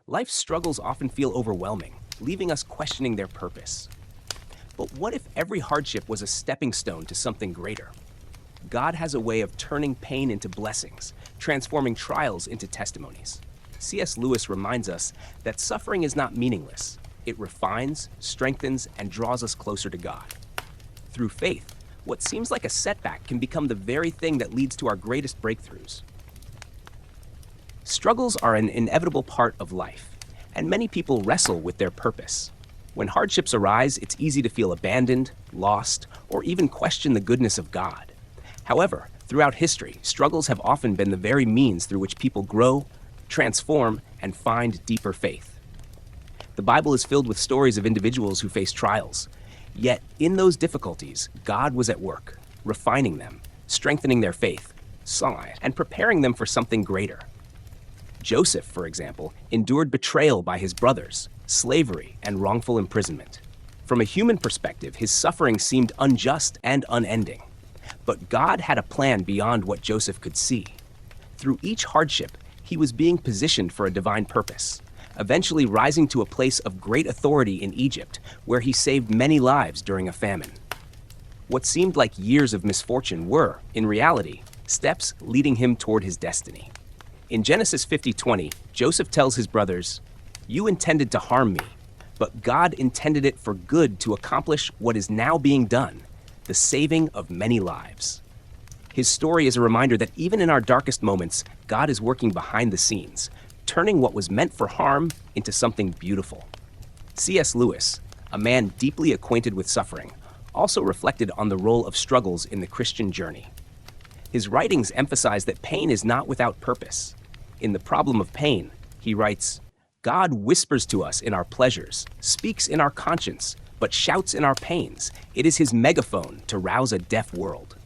Life's struggles often feel overwhelming, leaving us questioning their purpose. But what if every hardship was a stepping stone to something greater? God has a way of turning pain into blessings, transforming trials into testimonies. C.S. Lewis reminds us that suffering is not meaningless. It refines, strengthens, and draws us closer to God. Through faith, what seems like a setback can become the very thing that leads to our greatest breakthroughs. Struggles are an inevitable part of life, and many people wrestle with their purpose. When hardships arise, it's easy to feel abandoned, lost, or even question the goodness of God. However, throughout history, struggles have often been the very means through which people grow, transform, and find deeper faith. The Bible is filled with stories of individuals who faced trials. Yet, in those difficulties, God was at work, refining them, strengthening their faith, and preparing them for something greater. Joseph, for example, endured betrayal by his brothers, slavery, and wrongful imprisonment. From a human perspective, his suffering seemed unjust and unending. But God had a plan beyond what Joseph could see. Through each hardship, he was being positioned for a divine purpose, eventually rising to a place of great authority in Egypt, where he saved many lives during a famine. What seemed like years of misfortune were, in reality, steps leading him toward his destiny. In Genesis 50:20, Joseph tells his brothers, "You intended to harm me, but God intended it for good to accomplish what is now being done, the saving of many lives." His story is a reminder that even in our darkest moments, God is working behind the scenes, turning what was meant for harm into something beautiful. C.S. Lewis, a man deeply acquainted with suffering, also reflected on the role of struggles in the Christian journey. His writings emphasize that pain is not without purpose. In The Problem of Pain, he writes, "God whispers to us in our pleasures, speaks in our conscience, but shouts in our pains. It is his megaphone to rouse a deaf world."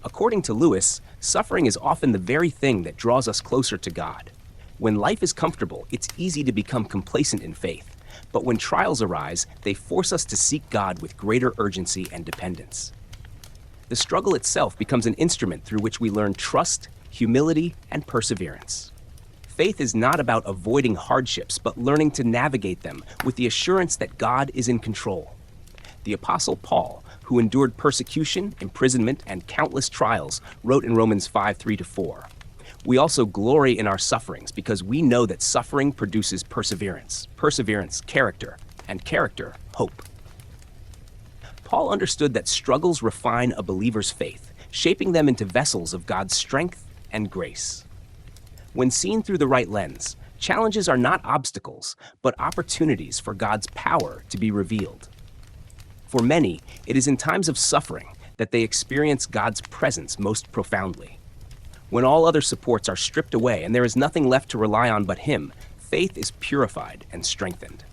According to Lewis, suffering is often the very thing that draws us closer to God. When life is comfortable, it's easy to become complacent in faith. But when trials arise, they force us to seek God with greater urgency and dependence. The struggle itself becomes an instrument through which we learn trust, humility, and perseverance. Faith is not about avoiding hardships, but learning to navigate them with the assurance that God is in control. The Apostle Paul, who endured persecution, imprisonment, and countless trials, wrote in Romans 5:3-4, "We also glory in our sufferings because we know that suffering produces perseverance, perseverance, character, and character, hope." Paul understood that struggles refine a believer's faith, shaping them into vessels of God's strength and grace. When seen through the right lens, challenges are not obstacles, but opportunities for God's power to be revealed. For many, it is in times of suffering that they experience God's presence most profoundly. When all other supports are stripped away and there is nothing left to rely on but Him, faith is purified and strengthened.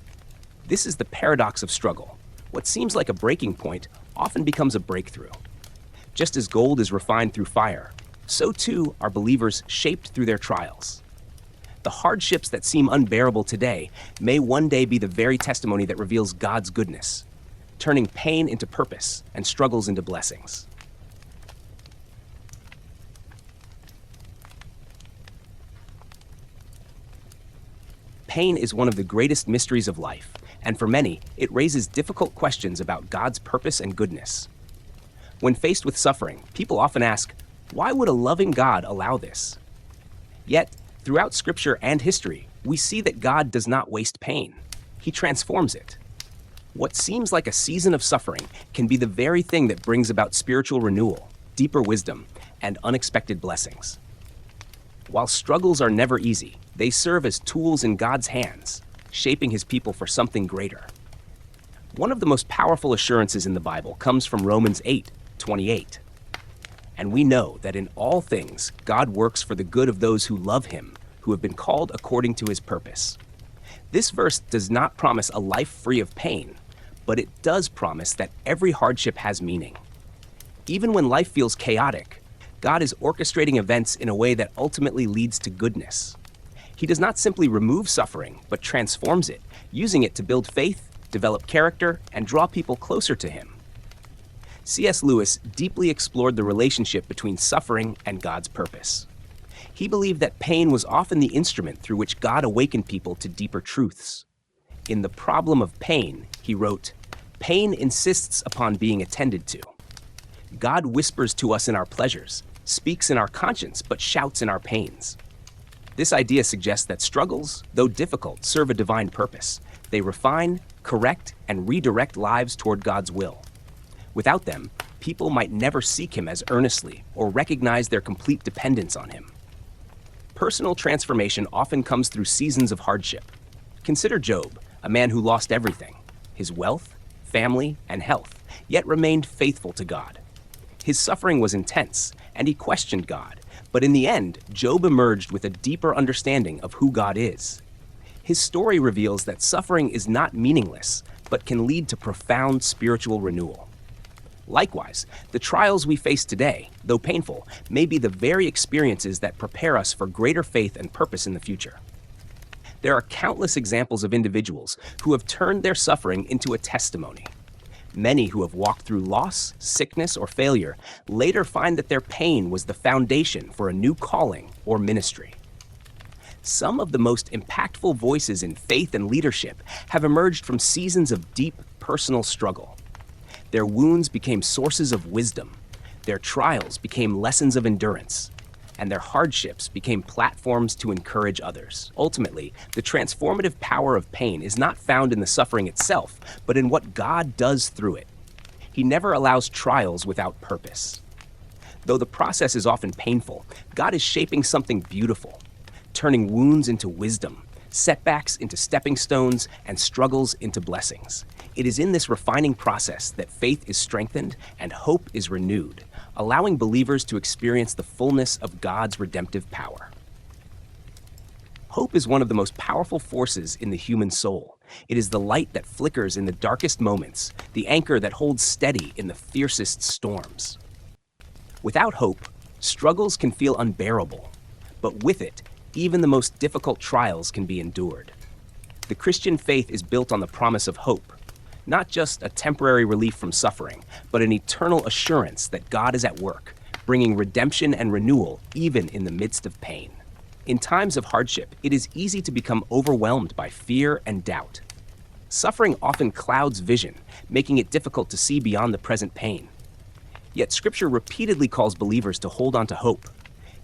This is the paradox of struggle. What seems like a breaking point often becomes a breakthrough. Just as gold is refined through fire, so too are believers shaped through their trials. The hardships that seem unbearable today may one day be the very testimony that reveals God's goodness, turning pain into purpose and struggles into blessings. Pain is one of the greatest mysteries of life, and for many, it raises difficult questions about God's purpose and goodness. When faced with suffering, people often ask, why would a loving God allow this? Yet, throughout Scripture and history, we see that God does not waste pain. He transforms it. What seems like a season of suffering can be the very thing that brings about spiritual renewal, deeper wisdom, and unexpected blessings. While struggles are never easy, they serve as tools in God's hands, shaping His people for something greater. One of the most powerful assurances in the Bible comes from Romans 8:28. "And we know that in all things God works for the good of those who love Him, who have been called according to His purpose." This verse does not promise a life free of pain, but it does promise that every hardship has meaning. Even when life feels chaotic, God is orchestrating events in a way that ultimately leads to goodness. He does not simply remove suffering, but transforms it, using it to build faith, develop character, and draw people closer to Him. C.S. Lewis deeply explored the relationship between suffering and God's purpose. He believed that pain was often the instrument through which God awakened people to deeper truths. In The Problem of Pain, he wrote, "Pain insists upon being attended to. God whispers to us in our pleasures, speaks in our conscience, but shouts in our pains." This idea suggests that struggles, though difficult, serve a divine purpose. They refine, correct, and redirect lives toward God's will. Without them, people might never seek Him as earnestly or recognize their complete dependence on Him. Personal transformation often comes through seasons of hardship. Consider Job, a man who lost everything, his wealth, family, and health, yet remained faithful to God. His suffering was intense, and he questioned God, but in the end, Job emerged with a deeper understanding of who God is. His story reveals that suffering is not meaningless, but can lead to profound spiritual renewal. Likewise, the trials we face today, though painful, may be the very experiences that prepare us for greater faith and purpose in the future. There are countless examples of individuals who have turned their suffering into a testimony. Many who have walked through loss, sickness, or failure later find that their pain was the foundation for a new calling or ministry. Some of the most impactful voices in faith and leadership have emerged from seasons of deep personal struggle. Their wounds became sources of wisdom, their trials became lessons of endurance, and their hardships became platforms to encourage others. Ultimately, the transformative power of pain is not found in the suffering itself, but in what God does through it. He never allows trials without purpose. Though the process is often painful, God is shaping something beautiful, turning wounds into wisdom, setbacks into stepping stones, and struggles into blessings. It is in this refining process that faith is strengthened and hope is renewed, allowing believers to experience the fullness of God's redemptive power. Hope is one of the most powerful forces in the human soul. It is the light that flickers in the darkest moments, the anchor that holds steady in the fiercest storms. Without hope, struggles can feel unbearable, but with it, even the most difficult trials can be endured. The Christian faith is built on the promise of hope, not just a temporary relief from suffering, but an eternal assurance that God is at work, bringing redemption and renewal even in the midst of pain. In times of hardship, it is easy to become overwhelmed by fear and doubt. Suffering often clouds vision, making it difficult to see beyond the present pain. Yet Scripture repeatedly calls believers to hold on to hope.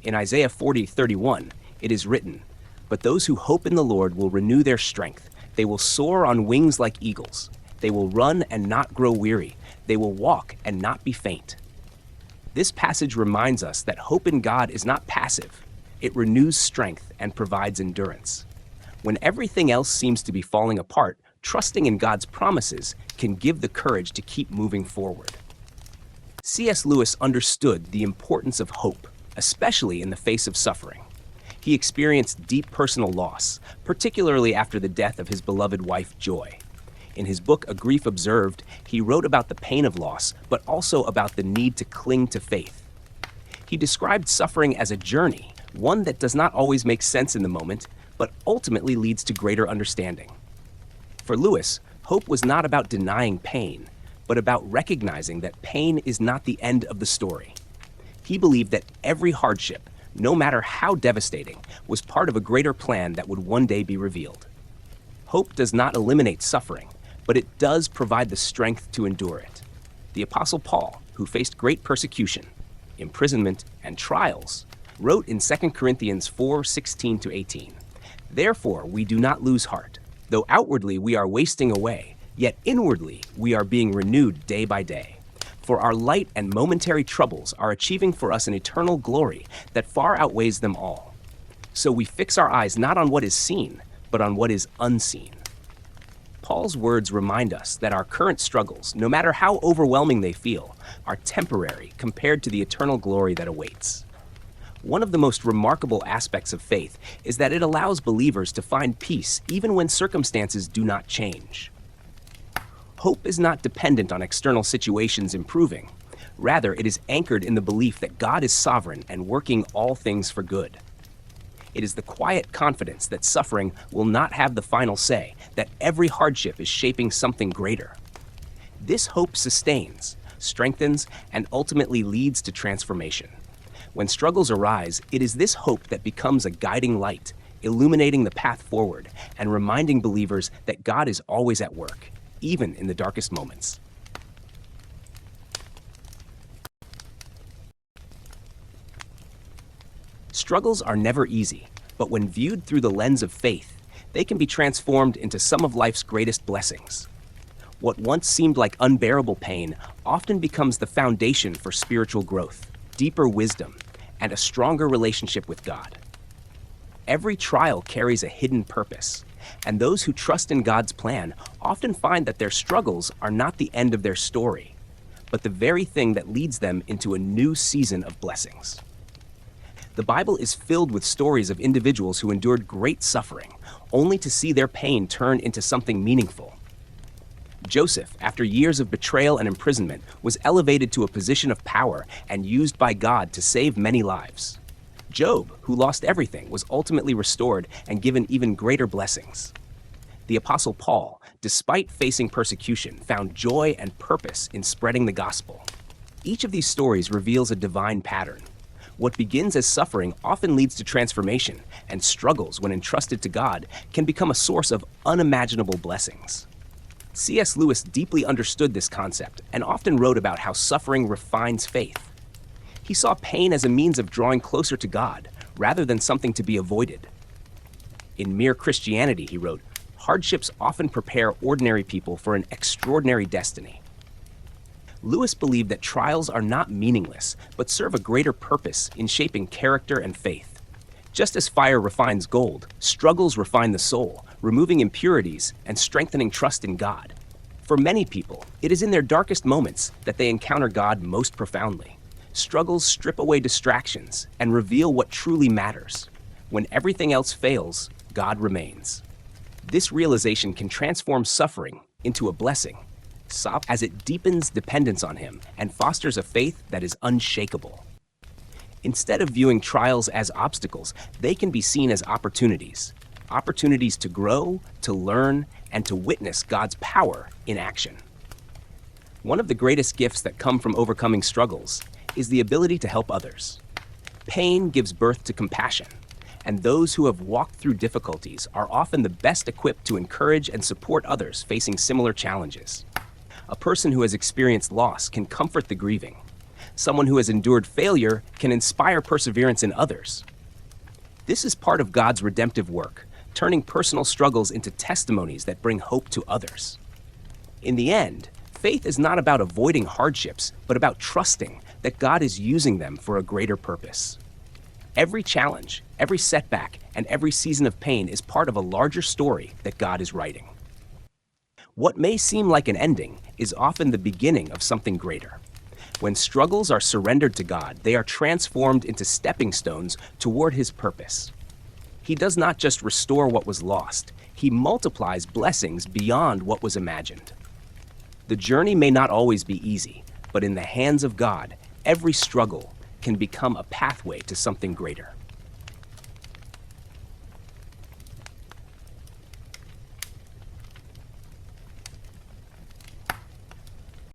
In Isaiah 40:31, it is written, "But those who hope in the Lord will renew their strength. They will soar on wings like eagles. They will run and not grow weary. They will walk and not be faint." This passage reminds us that hope in God is not passive. It renews strength and provides endurance. When everything else seems to be falling apart, trusting in God's promises can give the courage to keep moving forward. C.S. Lewis understood the importance of hope, especially in the face of suffering. He experienced deep personal loss, particularly after the death of his beloved wife, Joy. In his book, A Grief Observed, he wrote about the pain of loss, but also about the need to cling to faith. He described suffering as a journey, one that does not always make sense in the moment, but ultimately leads to greater understanding. For Lewis, hope was not about denying pain, but about recognizing that pain is not the end of the story. He believed that every hardship, no matter how devastating, was part of a greater plan that would one day be revealed. Hope does not eliminate suffering, but it does provide the strength to endure it. The Apostle Paul, who faced great persecution, imprisonment, and trials, wrote in 2 Corinthians 4:16-18, "Therefore we do not lose heart. Though outwardly we are wasting away, yet inwardly we are being renewed day by day. For our light and momentary troubles are achieving for us an eternal glory that far outweighs them all. So we fix our eyes not on what is seen, but on what is unseen." Paul's words remind us that our current struggles, no matter how overwhelming they feel, are temporary compared to the eternal glory that awaits. One of the most remarkable aspects of faith is that it allows believers to find peace even when circumstances do not change. Hope is not dependent on external situations improving. Rather, it is anchored in the belief that God is sovereign and working all things for good. It is the quiet confidence that suffering will not have the final say, that every hardship is shaping something greater. This hope sustains, strengthens, and ultimately leads to transformation. When struggles arise, it is this hope that becomes a guiding light, illuminating the path forward and reminding believers that God is always at work, even in the darkest moments. Struggles are never easy, but when viewed through the lens of faith, they can be transformed into some of life's greatest blessings. What once seemed like unbearable pain often becomes the foundation for spiritual growth, deeper wisdom, and a stronger relationship with God. Every trial carries a hidden purpose, and those who trust in God's plan often find that their struggles are not the end of their story, but the very thing that leads them into a new season of blessings. The Bible is filled with stories of individuals who endured great suffering, only to see their pain turn into something meaningful. Joseph, after years of betrayal and imprisonment, was elevated to a position of power and used by God to save many lives. Job, who lost everything, was ultimately restored and given even greater blessings. The Apostle Paul, despite facing persecution, found joy and purpose in spreading the gospel. Each of these stories reveals a divine pattern. What begins as suffering often leads to transformation, and struggles, when entrusted to God, can become a source of unimaginable blessings. C.S. Lewis deeply understood this concept and often wrote about how suffering refines faith. He saw pain as a means of drawing closer to God, rather than something to be avoided. In Mere Christianity, he wrote, "Hardships often prepare ordinary people for an extraordinary destiny." Lewis believed that trials are not meaningless, but serve a greater purpose in shaping character and faith. Just as fire refines gold, struggles refine the soul, removing impurities and strengthening trust in God. For many people, it is in their darkest moments that they encounter God most profoundly. Struggles strip away distractions and reveal what truly matters. When everything else fails, God remains. This realization can transform suffering into a blessing, as it deepens dependence on Him and fosters a faith that is unshakable. Instead of viewing trials as obstacles, they can be seen as opportunities to grow, to learn, and to witness God's power in action. One of the greatest gifts that come from overcoming struggles is the ability to help others. Pain gives birth to compassion, and those who have walked through difficulties are often the best equipped to encourage and support others facing similar challenges. A person who has experienced loss can comfort the grieving. Someone who has endured failure can inspire perseverance in others. This is part of God's redemptive work, turning personal struggles into testimonies that bring hope to others. In the end, faith is not about avoiding hardships, but about trusting that God is using them for a greater purpose. Every challenge, every setback, and every season of pain is part of a larger story that God is writing. What may seem like an ending is often the beginning of something greater. When struggles are surrendered to God, they are transformed into stepping stones toward His purpose. He does not just restore what was lost, He multiplies blessings beyond what was imagined. The journey may not always be easy, but in the hands of God, every struggle can become a pathway to something greater.